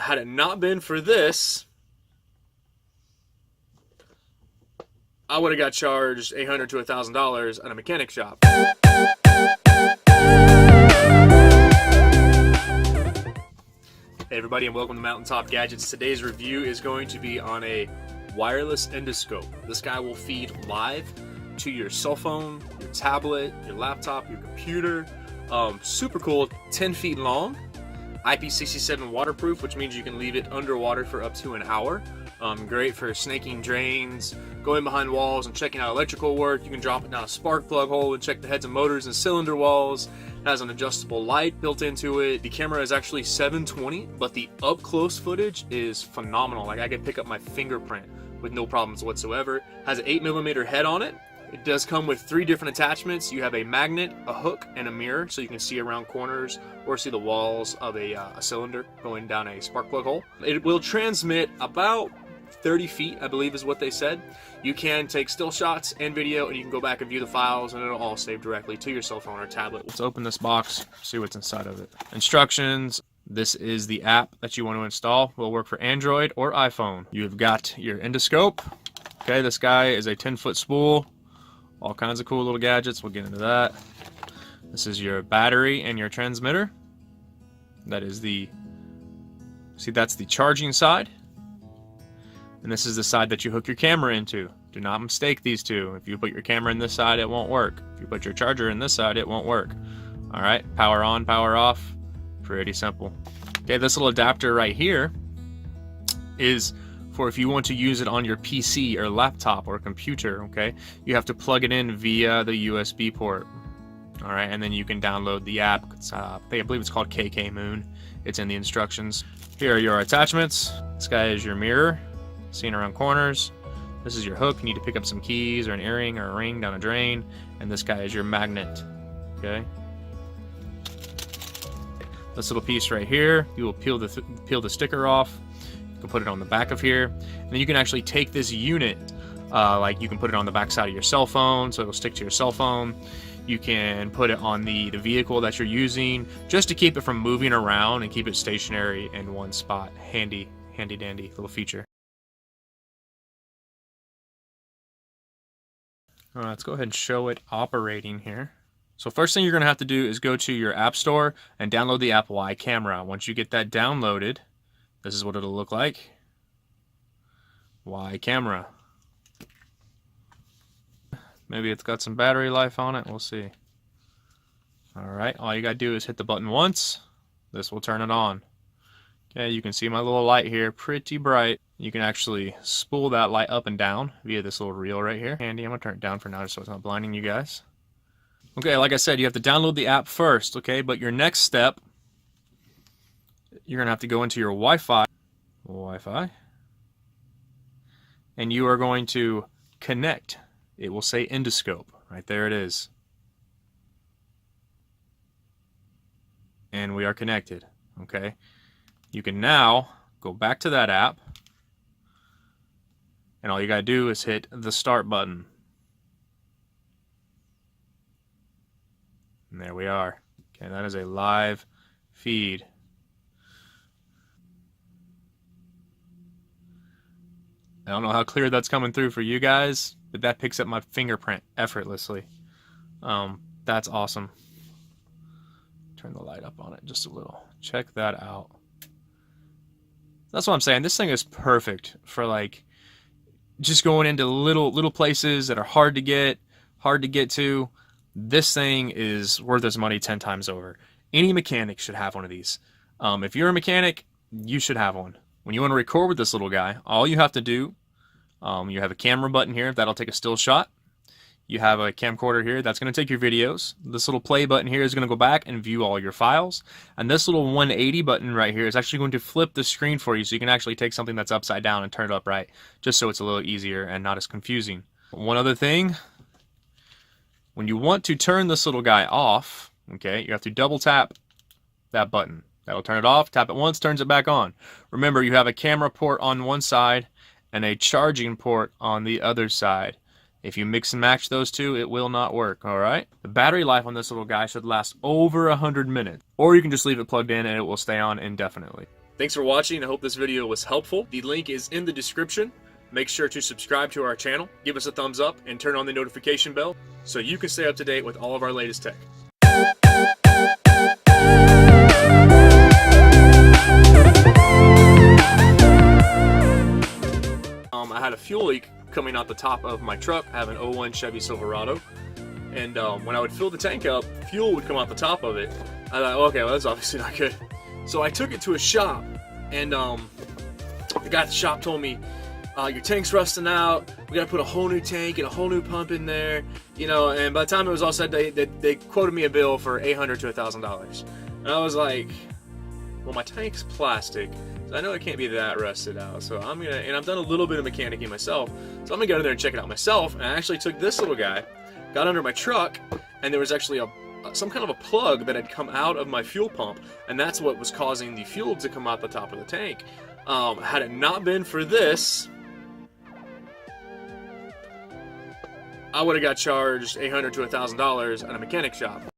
Had it not been for this, I would have got charged $800 to $1,000 at a mechanic shop. Hey everybody, and welcome to Mountaintop Gadgets. Today's review is going to be on a wireless endoscope. This guy will feed live to your cell phone, your tablet, your laptop, your computer. Super cool, 10 feet long, IP67 waterproof, which means you can leave it underwater for up to an hour. Great for snaking drains, going behind walls and checking out electrical work. You can drop it down a spark plug hole and check the heads of motors and cylinder walls. It has an adjustable light built into it. The camera is actually 720, but the up close footage is phenomenal. Like, I could pick up my fingerprint with no problems whatsoever. Has an 8mm head on it. It does come with 3 different attachments. You have a magnet, a hook, and a mirror, so you can see around corners or see the walls of a cylinder going down a spark plug hole. It will transmit about 30 feet, I believe is what they said. You can take still shots and video, and you can go back and view the files, and it'll all save directly to your cell phone or tablet. Let's open this box, see what's inside of it. Instructions. This is the app that you want to install. Will work for Android or iPhone. You've got your endoscope. Okay, this guy is a 10-foot spool. All kinds of cool little gadgets. We'll get into that. This is your battery and your transmitter. That is the, see, that's the charging side. And this is the side that you hook your camera into. Do not mistake these two. If you put your camera in this side, it won't work. If you put your charger in this side, it won't work. All right, power on, power off. Pretty simple. Okay, this little adapter right here is for if you want to use it on your PC or laptop or computer, okay? You have to plug it in via the USB port. All right, and then you can download the app. I believe it's called KK Moon. It's in the instructions. Here are your attachments. This guy is your mirror, seen around corners. This is your hook. You need to pick up some keys or an earring or a ring down a drain. And this guy is your magnet, okay? This little piece right here, you will peel the sticker off. You can put it on the back of here, and then you can actually take this unit, like you can put it on the back side of your cell phone, so it'll stick to your cell phone. You can put it on the vehicle that you're using, just to keep it from moving around and keep it stationary in one spot. Handy dandy little feature. All right, let's go ahead and show it operating here. So first thing you're gonna have to do is go to your app store and download the app Y Camera. Once you get that downloaded, this is what it'll look like. Y Camera. Maybe it's got some battery life on it, we'll see. Alright, all you gotta do is hit the button once. This will turn it on. Okay, you can see my little light here, pretty bright. You can actually spool that light up and down via this little reel right here. Handy, I'm gonna turn it down for now just so it's not blinding you guys. Okay, like I said, you have to download the app first, okay? But your next step, you're gonna have to go into your Wi-Fi, and you are going to connect. It will say Endoscope, right there it is. And we are connected, okay? You can now go back to that app, and all you gotta do is hit the start button. And there we are. Okay, that is a live feed. I don't know how clear that's coming through for you guys, but that picks up my fingerprint effortlessly. That's awesome. Turn the light up on it just a little. Check that out. That's what I'm saying. This thing is perfect for, like, just going into little places that are hard to get to. This thing is worth its money 10 times over. Any mechanic should have one of these. If you're a mechanic, you should have one. When you want to record with this little guy, all you have to do, you have a camera button here, that'll take a still shot. You have a camcorder here, that's going to take your videos. This little play button here is going to go back and view all your files. And this little 180 button right here is actually going to flip the screen for you, so you can actually take something that's upside down and turn it upright, just so it's a little easier and not as confusing. One other thing, when you want to turn this little guy off, okay, you have to double tap that button. That'll turn it off. Tap it once, turns it back on. Remember, you have a camera port on one side and a charging port on the other side. If you mix and match those two, it will not work, all right? The battery life on this little guy should last over 100 minutes, or you can just leave it plugged in and it will stay on indefinitely. Thanks for watching. I hope this video was helpful. The link is in the description. Make sure to subscribe to our channel, give us a thumbs up, and turn on the notification bell so you can stay up to date with all of our latest tech. I had a fuel leak coming out the top of my truck. I have an 01 Chevy Silverado, and when I would fill the tank up, fuel would come out the top of it. I thought, okay, well, that's obviously not good. So I took it to a shop, and the guy at the shop told me, your tank's rusting out, we gotta put a whole new tank and a whole new pump in there, you know. And by the time it was all said, they quoted me a bill for $800 to $1,000. And I was like, well, my tank's plastic, so I know it can't be that rusted out. So I'm gonna, and I've done a little bit of mechanicking myself, so I'm gonna go in there and check it out myself. And I actually took this little guy, got under my truck, and there was actually some kind of a plug that had come out of my fuel pump, and that's what was causing the fuel to come out the top of the tank. Had it not been for this, I would have got charged $800 to $1,000 at a mechanic shop.